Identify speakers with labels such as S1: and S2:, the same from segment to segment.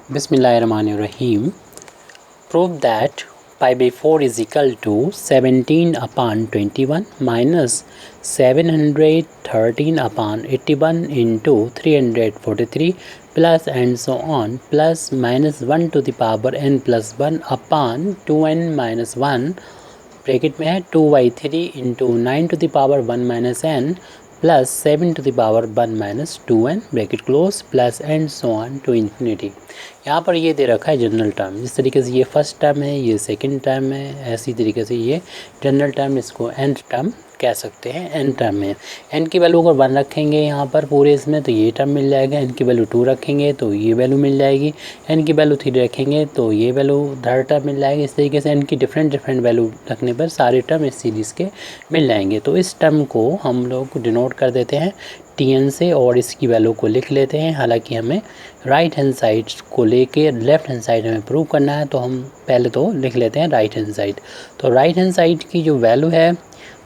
S1: Bismillahirrahmanirrahim. Prove that pi by 4 is equal to 17 upon 21 minus 713 upon 81 into 343 plus and so on plus minus 1 to the power n plus 1 upon 2n minus 1 bracket में है 2/3 into 9 to the power 1 minus n plus 7 to the power 1 minus 2n bracket close plus and so on to infinity. यहाँ पर ये दे रखा है general term. जिस तरीके से ये फर्स्ट टर्म है, ये सेकंड टर्म है, ऐसी तरीके से ये जनरल टर्म, इसको nth टर्म कह सकते हैं। एन टर्म में एन की वैल्यू अगर 1 रखेंगे यहाँ पर पूरे इसमें तो ये टर्म मिल जाएगा। एन की वैल्यू 2 रखेंगे तो ये वैल्यू मिल जाएगी। एन की वैल्यू 3 रखेंगे तो ये वैल्यू थर्ड टर्म मिल जाएगी। इस तरीके से एन की डिफरेंट वैल्यू रखने पर सारे टर्म इस सीरीज़ के मिल जाएंगे। तो इस टर्म को हम लोग डिनोट कर देते हैं Tn से और इसकी वैल्यू को लिख लेते हैं। हालांकि हमें राइट हैंड साइड को लेके लेफ़्ट हैंड साइड हमें प्रूव करना है, तो हम पहले तो लिख लेते हैं राइट हैंड साइड। तो राइट हैंड साइड की जो वैल्यू है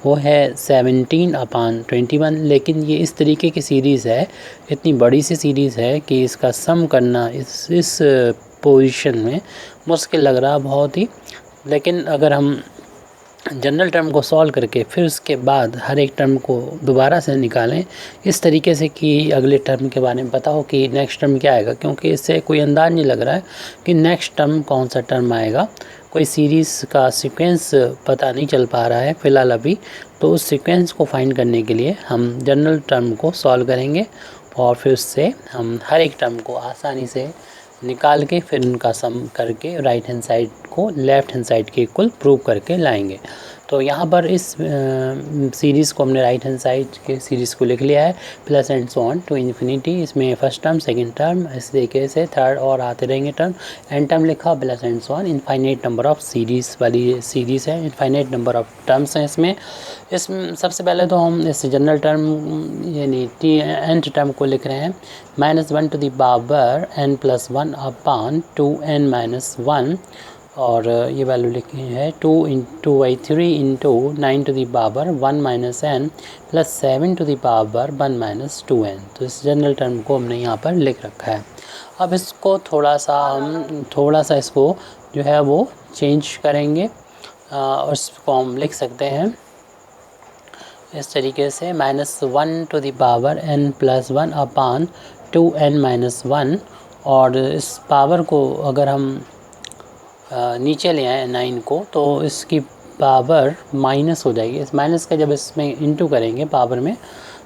S1: वो है 17 upon 21। लेकिन ये इस तरीके की सीरीज़ है, इतनी बड़ी सी सीरीज़ है कि इसका सम करना इस पोजीशन में मुश्किल लग रहा बहुत ही। लेकिन अगर हम जनरल टर्म को सॉल्व करके फिर उसके बाद हर एक टर्म को दोबारा से निकालें इस तरीके से कि अगले टर्म के बारे में पता हो कि नेक्स्ट टर्म क्या आएगा, क्योंकि इससे कोई अंदाज़ नहीं लग रहा है कि नेक्स्ट टर्म कौन सा टर्म आएगा। कोई सीरीज़ का सीक्वेंस पता नहीं चल पा रहा है फ़िलहाल अभी। तो उस सीक्वेंस को फाइंड करने के लिए हम जनरल टर्म को सॉल्व करेंगे और फिर उससे हम हर एक टर्म को आसानी से निकाल के फिर उनका सम करके राइट हैंड साइड को लेफ़्ट हैंड साइड के इक्वल प्रूव करके लाएंगे। तो यहाँ पर इस सीरीज़ को हमने राइट हैंड साइड के सीरीज़ को लिख लिया है plus and so on to infinity. इसमें फर्स्ट टर्म, सेकंड टर्म, इस तरीके से थर्ड और आते रहेंगे टर्म। एंड टर्म लिखा plus and so on. Infinite number of series वाली सीरीज़ है, इनफाइनाइट नंबर ऑफ टर्म्स हैं इसमें। सबसे पहले तो हम इस जनरल टर्म यानी nth टर्म को लिख रहे हैं -1 to the power n plus 1 upon 2n minus 1 और ये वैल्यू लिखी है 2/3 into 9 to the power 1 minus n plus 7 to the power 1 minus 2n। तो इस जनरल टर्म को हमने यहाँ पर लिख रखा है। अब इसको थोड़ा सा इसको जो है वो चेंज करेंगे और इसको हम लिख सकते हैं इस तरीके से -1 to the power n plus 1 upon 2n minus 1। और इस पावर को अगर हम नीचे ले आए 9 को तो इसकी पावर माइनस हो जाएगी। इस माइनस का जब इसमें इंटू करेंगे पावर में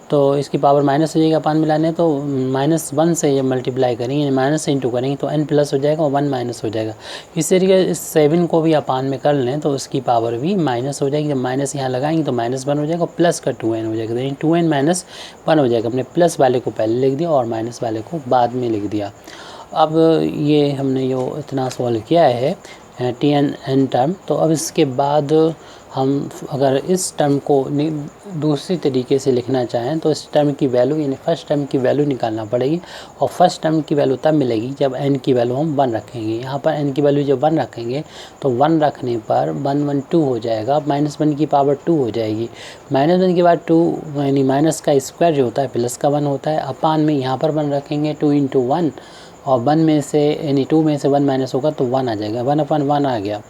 S1: तो इसकी पावर माइनस हो जाएगी। अपान मिलाने तो -1 से जब मल्टीप्लाई करेंगे माइनस से इंटू करेंगे तो n प्लस हो जाएगा और 1 माइनस हो जाएगा। इस तरीके इस 7 को भी अपान में कर लें तो उसकी पावर भी माइनस हो जाएगी। जब माइनस यहाँ लगाएंगे तो -1 हो जाएगा और प्लस का 2n हो जाएगा। तो 2n माइनस 1 हो जाएगा। हमने प्लस वाले को पहले लिख दिया और माइनस वाले को बाद में लिख दिया। अब ये हमने जो इतना सॉल्व किया है Tn टर्म, तो अब इसके बाद हम अगर इस टर्म को दूसरी तरीके से लिखना चाहें तो इस टर्म की वैल्यू यानी फर्स्ट टर्म की वैल्यू निकालना पड़ेगी। और फर्स्ट टर्म की वैल्यू तब मिलेगी जब n की वैल्यू हम 1 रखेंगे। यहाँ पर n की वैल्यू जब 1 रखेंगे तो 1 रखने पर 1 1 2 हो जाएगा। -1 की पावर 2 हो जाएगी। -1 की पावर 2 यानी माइनस का स्क्वायर जो होता है प्लस का 1 होता है। अपान में यहाँ पर 1 रखेंगे 2 × 1 और 1 में से यानी 2 में से 1 माइनस होगा तो 1 आ जाएगा। 1/1 आ गया।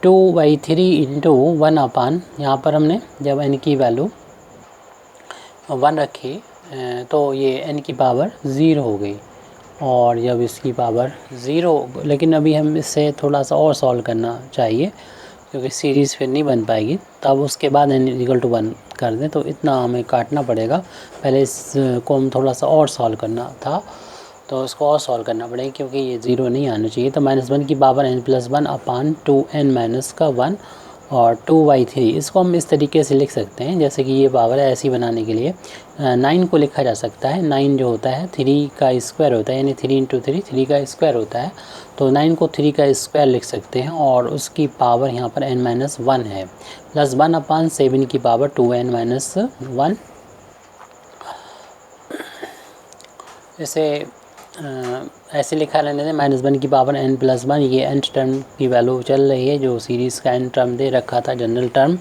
S1: 2/3 इंटू 1 अपान यहाँ पर हमने जब n की वैल्यू 1 रखी तो ये n की पावर 0 हो गई। और जब इसकी पावर 0, लेकिन अभी हम इससे थोड़ा सा और सॉल्व करना चाहिए क्योंकि सीरीज़ फिर नहीं बन पाएगी। तब उसके बाद n = 1 कर दें तो इतना हमें काटना पड़ेगा। पहले इसको हम थोड़ा सा और सॉल्व करना था तो इसको और सॉल्व करना पड़ेगा क्योंकि ये 0 नहीं आना चाहिए। तो -1 की power n plus 1 upon 2n minus का 1 और 2/3 इसको हम इस तरीके से लिख सकते हैं जैसे कि ये पावर है। ऐसी बनाने के लिए 9 को लिखा जा सकता है। 9 जो होता है 3 का स्क्वायर होता है यानी 3 × 3 3 का स्क्वायर होता है। तो 9 को 3 का स्क्वायर लिख सकते हैं और उसकी पावर यहाँ पर n-1 है प्लस 1/7 की पावर 2n-1। इसे ऐसे लिखा रहने दें -1 की पावर n plus 1। ये n टर्म की वैल्यू चल रही है जो सीरीज़ का n टर्म दे रखा था जनरल टर्म।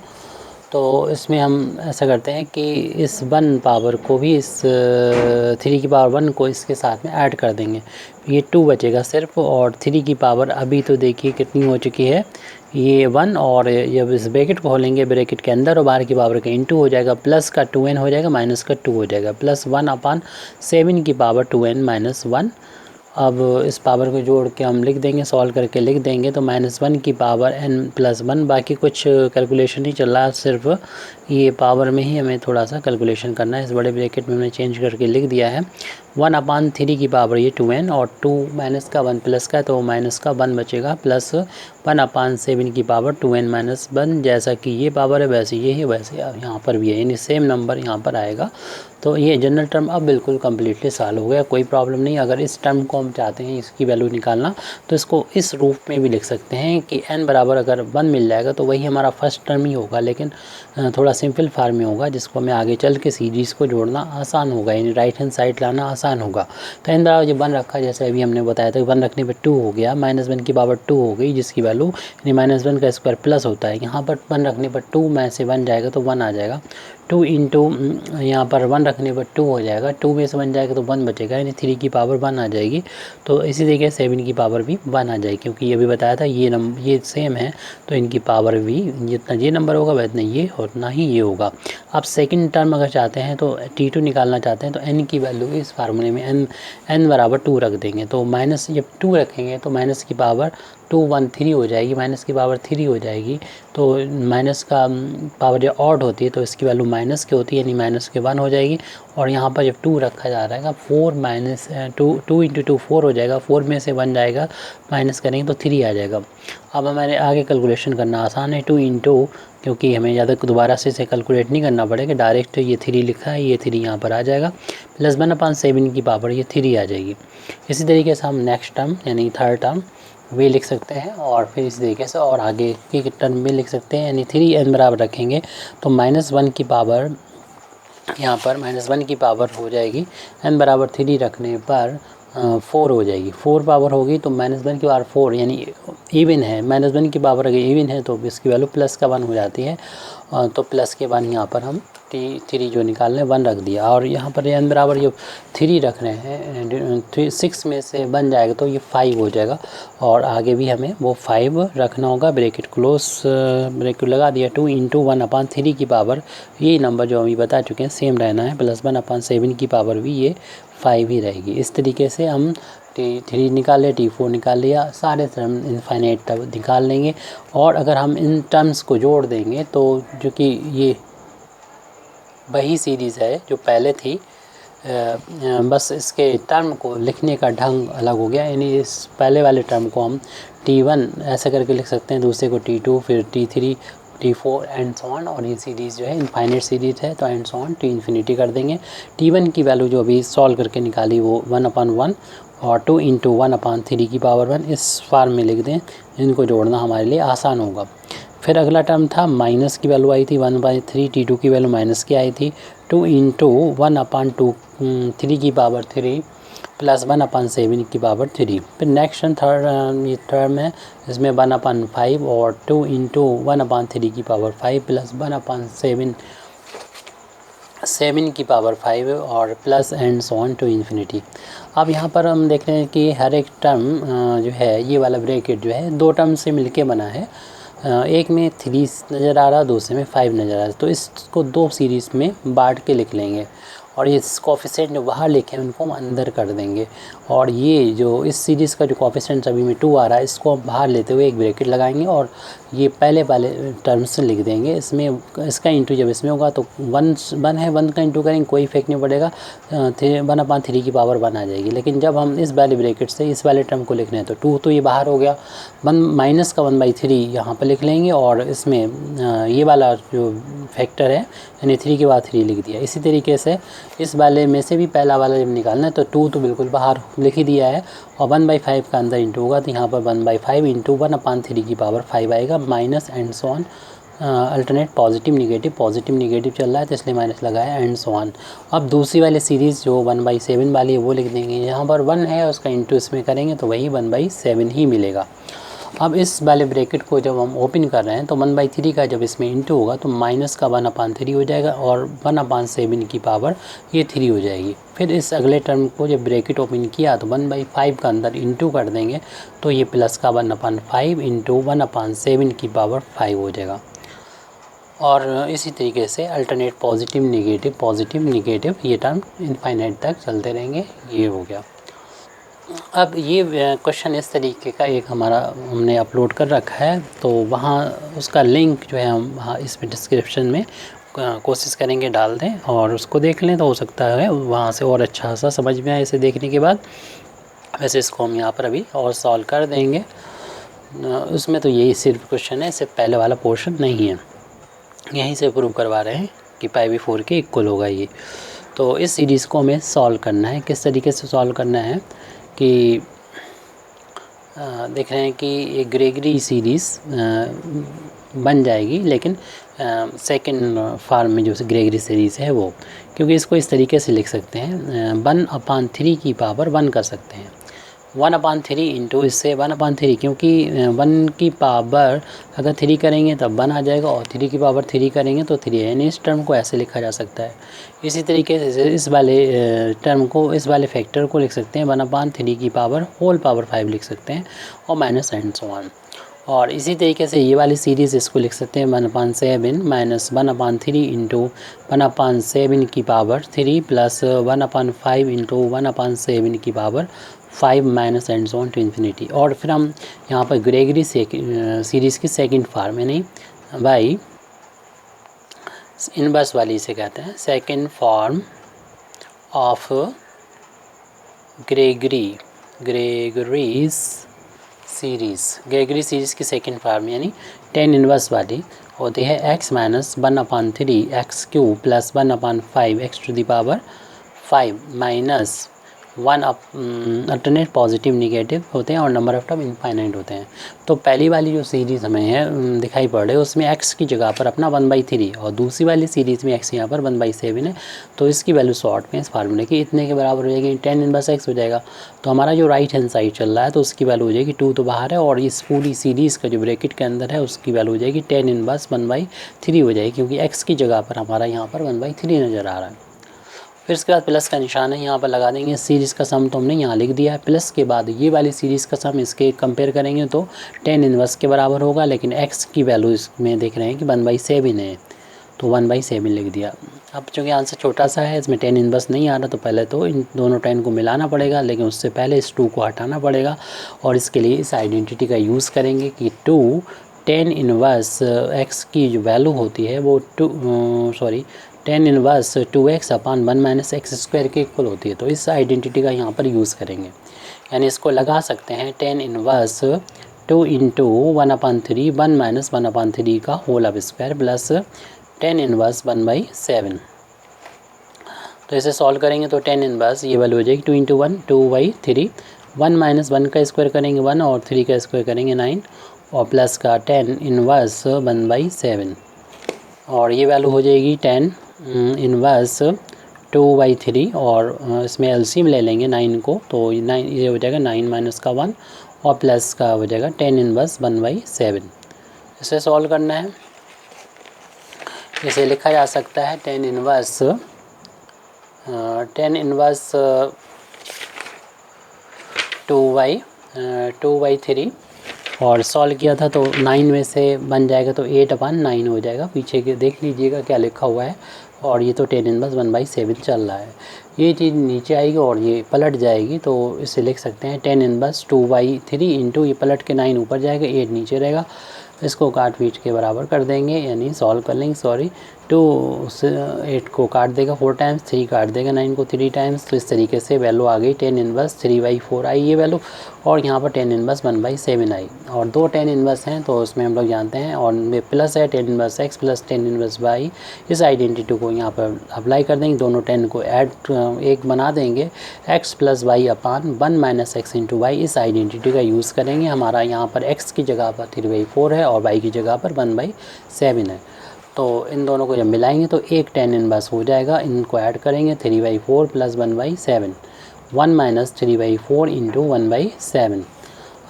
S1: तो इसमें हम ऐसा करते हैं कि इस 1 पावर को भी इस 3 की पावर 1 को इसके साथ में ऐड कर देंगे, ये 2 बचेगा सिर्फ। और 3 की पावर अभी तो देखिए कितनी हो चुकी है, ये 1, और जब इस ब्रैकेट को खोलेंगे, ब्रैकेट के अंदर और बाहर की पावर का इंटू हो जाएगा, प्लस का 2n हो जाएगा, माइनस का 2 हो जाएगा, प्लस 1/7 की पावर 2n-1। अब इस पावर को जोड़ के हम लिख देंगे, सॉल्व करके लिख देंगे, तो -1 की पावर n+1। बाकी कुछ कैलकुलेशन नहीं चल रहा, सिर्फ ये पावर में ही हमें थोड़ा सा कैलकुलेशन करना है। इस बड़े ब्रैकेट में हमने चेंज करके लिख दिया है 1/3 की पावर ये 2n, और 2 माइनस का 1 प्लस का, तो माइनस का 1 बचेगा, प्लस 1/7 की पावर 2n-1। जैसा कि ये पावर है वैसे ये है, वैसे यहाँ पर भी है, यानी सेम नंबर यहाँ पर आएगा। तो ये जनरल टर्म अब बिल्कुल कम्प्लीटली सॉल्व हो गया, कोई प्रॉब्लम नहीं। अगर इस टर्म को हम चाहते हैं इसकी वैल्यू निकालना, तो इसको इस रूप में भी लिख सकते हैं कि n बराबर अगर 1 मिल जाएगा तो वही हमारा फर्स्ट टर्म ही होगा, लेकिन थोड़ा सिंपल फार्म में होगा, जिसको हमें आगे चल के सीरीज़ को जोड़ना आसान होगा, यानी राइट हैंड साइड लाना आसान होगा। तो n बराबर जब 1 रखा, जैसे अभी हमने बताया था, 1 रखने पर 2 हो गया, -1 की पावर 2 हो गई, जिसकी वैल्यू यानी -1 का स्क्वायर प्लस होता है। यहाँ पर 1 रखने पर 2 में से 1 जाएगा तो 1 आ जाएगा, 2 इंटू यहाँ पर 1 रखने पर 2 हो जाएगा, 2 में से 1 जाएगा तो 1 बचेगा, यानी 3 की पावर 1 आ जाएगी। तो इसी तरीके से 7 की पावर भी 1 आ जाएगी, क्योंकि ये भी बताया था ये सेम है, तो इनकी पावर भी जितना ये नंबर होगा वैतना ये और ना ही ये होगा। आप सेकंड टर्म अगर चाहते हैं तो T2 निकालना चाहते हैं, तो n की वैल्यू इस फार्मूले में n बराबर 2 रख देंगे। तो माइनस जब 2 रखेंगे तो माइनस की पावर 2 हो जाएगी, माइनस की पावर 3 हो जाएगी। तो माइनस का पावर जब ऑड होती है तो इसकी वैल्यू माइनस की होती है, यानी माइनस के 1 हो जाएगी। और यहाँ पर जब 2 रखा जा रहा है 2 इंटू 2 4 हो जाएगा, 4 में से 1 जाएगा, माइनस करेंगे तो 3 आ जाएगा। अब हमारे आगे कैलकुलेशन करना आसान है, 2 इंटू, क्योंकि हमें ज़्यादा दोबारा से इसे कैलकुलेट नहीं करना पड़ेगा, डायरेक्ट ये 3 लिखा है, ये 3 यहाँ पर आ जाएगा, प्लस 1/7 की पावर ये 3 आ जाएगी। इसी तरीके से हम नेक्स्ट टर्म यानी थर्ड टर्म वे लिख सकते हैं, और फिर इस तरीके से और आगे के टर्म में लिख सकते हैं, यानी 3n बराबर रखेंगे तो -1 की पावर, यहाँ पर -1 की पावर हो जाएगी, n बराबर 3 रखने पर 4 हो जाएगी, 4 पावर होगी तो -1 की पावर 4, यानी इवन है, -1 की पावर अगर इवन है तो इसकी वैल्यू प्लस का 1 हो जाती है। तो प्लस के 1 यहाँ पर हम 3 जो निकाल रहे हैं 1 रख दिया, और यहाँ पर n बराबर जो 3 रख रहे हैं, 6 में से 1 जाएगा तो ये 5 हो जाएगा, और आगे भी हमें वो 5 रखना होगा। ब्रैकेट क्लोज, ब्रैकेट लगा दिया, 2 इंटू 1/3 की पावर, ये नंबर जो अभी बता चुके हैं सेम रहना है, प्लस 1/7 की पावर भी ये 5 ही रहेगी। इस तरीके से हम T3 निकाल लिया, T4 निकाल लिया, सारे टर्म इनफाइनाइट तक निकाल लेंगे। और अगर हम इन टर्म्स को जोड़ देंगे तो जो कि ये वही सीरीज़ है जो पहले थी, बस इसके टर्म को लिखने का ढंग अलग हो गया, यानी इस पहले वाले टर्म को हम T1 ऐसा करके लिख सकते हैं, दूसरे को T2, फिर T3, T4 and so on. और ये सीरीज़ जो है इनफाइनाइट सीरीज़ है, तो and so on to infinity कर देंगे। T1 की वैल्यू जो अभी सॉल्व करके निकाली वो 1/1 और 2 इंटू 1/3 की पावर 1 इस फॉर्म में लिख दें, इनको जोड़ना हमारे लिए आसान होगा। फिर अगला टर्म था माइनस की वैल्यू आई थी 1/3, T2 की वैल्यू माइनस की आई थी, 2 इंटू 1/3 की पावर 3 प्लस 1/7 की पावर 3। फिर नेक्स्ट थर्ड टर्म है, इसमें 1/5 और 2 इंटू 1/3 की पावर 5 प्लस 1/7 की पावर 5 और plus and so on to infinity. अब यहाँ पर हम देख रहे हैं कि हर एक टर्म जो है, ये वाला ब्रैकेट जो है 2 टर्म से मिलके बना है, एक में 3 नज़र आ रहा है, दूसरे में 5 नज़र आ रहा है, तो इसको 2 सीरीज़ में बांट के लिख लेंगे, और ये कोफिशिएंट जो बाहर लिखे हैं उनको हम अंदर कर देंगे। और ये जो इस सीरीज़ का जो कोफिशिएंट अभी में 2 आ रहा है, इसको हम बाहर लेते हुए एक ब्रैकेट लगाएंगे और ये पहले वाले टर्म्स लिख देंगे। इसमें इसका इंटू जब इसमें होगा तो 1 है, 1 का इंटू करेंगे कोई इफेक्ट नहीं पड़ेगा, 1/3 की पावर 1 आ जाएगी। लेकिन जब हम इस वाले ब्रैकेट से इस वाले टर्म को लिख रहे हैं तो 2 तो ये बाहर हो गया, माइनस का 1/3 यहाँ पर लिख लेंगे, और इसमें ये वाला जो फैक्टर है यानी 3 के बाद 3 लिख दिया। इसी तरीके से इस वाले में से भी पहला वाला जब निकालना है तो 2 तो बिल्कुल बाहर लिख ही दिया है, और 1/5 का अंदर इंटू होगा, तो यहाँ पर 1/5 इंटू 1/3 की पावर 5 आएगा, minus and so on, alternate positive negative चल रहा है तो इसलिए माइनस लगाया एंड सो ऑन। अब दूसरी वाली सीरीज़ जो 1/7 वाली है वो लिख देंगे, यहाँ पर 1 है उसका इंटू इसमें करेंगे तो वही 1/7 ही मिलेगा। अब इस वाले ब्रैकेट को जब हम ओपन कर रहे हैं तो 1/3 का जब इसमें इंटू होगा तो माइनस का 1/3 हो जाएगा और 1/7 की पावर ये 3 हो जाएगी। फिर इस अगले टर्म को जब ब्रैकेट ओपन किया तो 1/5 का अंदर इंटू कर देंगे तो ये प्लस का 1/5 इंटू 1/7 की पावर 5 हो जाएगा। और इसी तरीके से अल्टरनेट पॉजिटिव नेगेटिव ये टर्म इनफाइनाइट तक चलते रहेंगे। ये हो गया। अब ये क्वेश्चन इस तरीके का एक हमारा हमने अपलोड कर रखा है, तो वहाँ उसका लिंक जो है हम वहाँ इसमें डिस्क्रिप्शन में कोशिश करेंगे डाल दें और उसको देख लें, तो हो सकता है वहाँ से और अच्छा सा समझ में आए इसे देखने के बाद। वैसे इसको हम यहाँ पर अभी और सॉल्व कर देंगे। उसमें तो यही सिर्फ क्वेश्चन है, इससे पहले वाला पोर्शन नहीं है। यहीं से प्रूव करवा रहे हैं कि π/4 के इक्वल होगा ये। तो इस सीरीज़ को हमें सॉल्व करना है। किस तरीके से सॉल्व करना है कि देख रहे हैं कि ये ग्रेगरी सीरीज़ बन जाएगी, लेकिन सेकंड फॉर्म में जो ग्रेगरी सीरीज़ है वो, क्योंकि इसको इस तरीके से लिख सकते हैं 1/3 की पावर 1 कर सकते हैं। 1/3 इंटू इससे 1/3, क्योंकि 1 की पावर अगर 3 करेंगे तब 1 आ जाएगा और 3 की पावर 3 करेंगे तो 3, यानी इस टर्म को ऐसे लिखा जा सकता है। इसी तरीके से इस वाले टर्म को, इस वाले फैक्टर को लिख सकते हैं 1/3 की पावर होल पावर 5 लिख सकते हैं और माइनस एंड सो ऑन। और इसी तरीके से ये वाली सीरीज़ इसको लिख सकते हैं 1/7 माइनस 1/3 इंटू 1/7 की पावर 3 प्लस 1/5 इंटू 1/7 की power 5 minus and so on to infinity. और फिर हम यहाँ पर ग्रेगरी सीरीज़ की सेकंड फॉर्म, यानी बाई इनवर्स वाली इसे कहते हैं, second form of Gregory's series की सेकंड फॉर्म यानी tan इनवर्स वाली होती है x minus 1/3 x³ plus 1/5 x to the power 5 minus 1 alternate positive negative होते हैं और नंबर ऑफ टर्म इनफाइनाइट होते हैं। तो पहली वाली जो सीरीज़ हमें है दिखाई पड़ रही है उसमें x की जगह पर अपना 1/3 और दूसरी वाली सीरीज़ में x यहाँ पर 1/7 है, तो इसकी वैल्यू शॉर्ट में इस फार्मूले की इतने के बराबर हो जाएगी, tan इनवर्स x हो जाएगा। तो हमारा जो राइट हैंड साइड चल रहा है तो उसकी वैल्यू हो जाएगी 2 तो बाहर है, और इस पूरी सीरीज़ का जो ब्रैकेट के अंदर है उसकी वैल्यू हो जाएगी tan इनवर्स 1/3 हो जाएगी, क्योंकि x की जगह पर हमारा यहाँ पर 1/3 नज़र आ रहा है। फिर इसके बाद प्लस का निशान है यहाँ पर लगा देंगे। सीरीज़ का सम तो हमने यहाँ लिख दिया है, प्लस के बाद ये वाली सीरीज़ का सम इसके कंपेयर करेंगे तो tan इनवर्स के बराबर होगा, लेकिन x की वैल्यू इसमें देख रहे हैं कि 1/7 है तो 1/7 लिख दिया। अब चूँकि आंसर छोटा सा है, इसमें tan इनवर्स नहीं आ रहा, तो पहले तो इन दोनों tan को मिलाना पड़ेगा, लेकिन उससे पहले इस 2 को हटाना पड़ेगा और इसके लिए इस आइडेंटिटी का यूज़ करेंगे कि 2 tan इनवर्स x की जो वैल्यू होती है वो tan inverse 2x upon 1 minus x² के इक्वल होती है। तो इस आइडेंटिटी का यहाँ पर यूज़ करेंगे, यानी इसको लगा सकते हैं tan इनवर्स 2 इंटू 1/3 1 माइनस 1/3 का whole of square plus tan inverse 1/7। तो इसे सॉल्व करेंगे तो tan इनवर्स ये वैल्यू हो जाएगी 2 इंटू 1 2/3, 1 माइनस 1 का स्क्वायर करेंगे 1 और 3 का स्क्वायर करेंगे 9 और प्लस का tan इनवर्स 1/7, और ये वैल्यू हो जाएगी tan इनवर्स 2/3 और इसमें एलसीएम ले लेंगे 9 को, तो 9 ये हो जाएगा 9 माइनस का 1 और प्लस का हो जाएगा tan इनवर्स 1/7। इसे सॉल्व करना है। इसे लिखा जा सकता है tan इनवर्स 2/3 और सॉल्व किया था तो 9 में से बन जाएगा तो 8/9 हो जाएगा। पीछे के देख लीजिएगा क्या लिखा हुआ है, और ये तो tan इनवर्स 1/7 चल रहा है। ये चीज़ नीचे आएगी और ये पलट जाएगी, तो इसे लिख सकते हैं tan इनवर्स 2/3 इंटू ये पलट के 9 ऊपर जाएगा 8 नीचे रहेगा, इसको काट पीट के बराबर कर देंगे, यानी सॉल्व कर लेंगे 2 से 8 को काट देगा 4 टाइम्स, 3 काट देगा 9 को 3 टाइम्स। तो इस तरीके से वैल्यू आ गई tan इनवर्स 3/4 आई ये वैल्यू, और यहाँ पर tan इनवर्स 1/7 आई। और 2 tan इनवर्स हैं तो उसमें हम लोग जानते हैं, और प्लस है tan inverse x plus tan inverse y। इस आइडेंटिटी को यहाँ पर अप्लाई कर देंगे, दोनों tan को ऐड एक बना देंगे x प्लस y अपान 1 माइनस x इंटू वाई। इस आइडेंटिटी का यूज़ करेंगे। हमारा यहाँ पर x की जगह पर 3/4 है और y की जगह पर 1/7 है, तो इन दोनों को जब मिलाएंगे तो एक tan इनवर्स हो जाएगा। इनको ऐड करेंगे 3/4 प्लस 1/7, 1 माइनस 3/4 इंटू 1/7।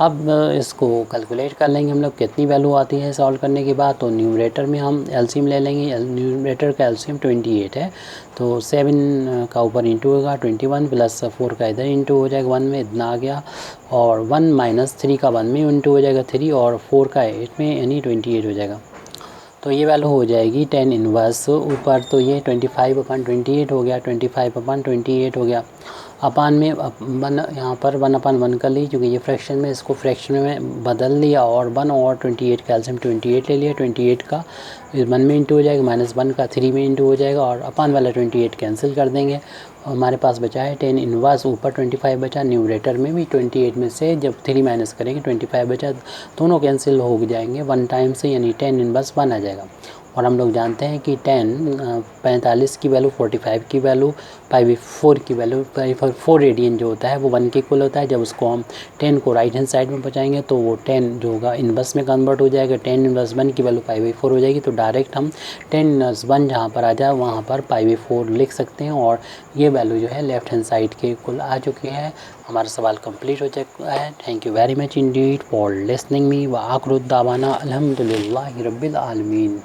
S1: अब इसको कैलकुलेट कर लेंगे हम लोग कितनी वैल्यू आती है सॉल्व करने के बाद। तो न्यूमरेटर में हम एलसीएम ले लेंगे, न्यूमरेटर का एलसीएम 28 है, तो 7 का ऊपर इंटू होगा 21 प्लस 4 का इधर इंटू हो जाएगा 1 में, इतना आ गया, और 1 माइनस 3 का 1 में इंटू हो जाएगा 3, और 4 का 8 में, यानी 28 हो जाएगा। तो ये वैल्यू हो जाएगी tan इनवर्स ऊपर, तो ये 25/28 हो गया, 25/28 हो गया। अपान में वन यहाँ पर 1/1 कर ली, क्योंकि ये फ्रैक्शन में, इसको फ्रैक्शन में बदल लिया, और 1 और 28 का एलसीएम 28 ले लिया। 28 का 1 में इंटू हो जाएगा, -1 का 3 में इंटू हो जाएगा, और अपान वाला 28 कैंसिल कर देंगे। हमारे पास बचा है tan इनवर्स ऊपर 25 बचा, न्यूमरेटर में भी 28 में से जब 3 माइनस करेंगे 25 बचा, दोनों कैंसिल हो जाएंगे 1 टाइम से, यानी tan इनवर्स 1 आ जाएगा। और हम लोग जानते हैं कि 45 की वैल्यू 45 की वैल्यू π/4 की वैल्यू 4 रेडियन जो होता है वो 1 के इक्वल होता है। जब उसको हम 10 को राइट हैंड साइड में पहुँचाएंगे तो वो 10 जो होगा इनवर्स में कन्वर्ट हो जाएगा, tan इनवर्स 1 की वैल्यू π/4 हो जाएगी। तो डायरेक्ट हम tan इनवर्स 1 जहाँ पर आ जाए वहाँ पर π/4 लिख सकते हैं, और ये वैल्यू जो है लेफ्ट हैंड साइड के इक्वल आ चुकी है। हमारा सवाल कंप्लीट हो चुका है। Thank you very much Indeed for listening me, व आखिर दावाना अल्हम्दुलिल्लाहि रब्बिल आलमीन।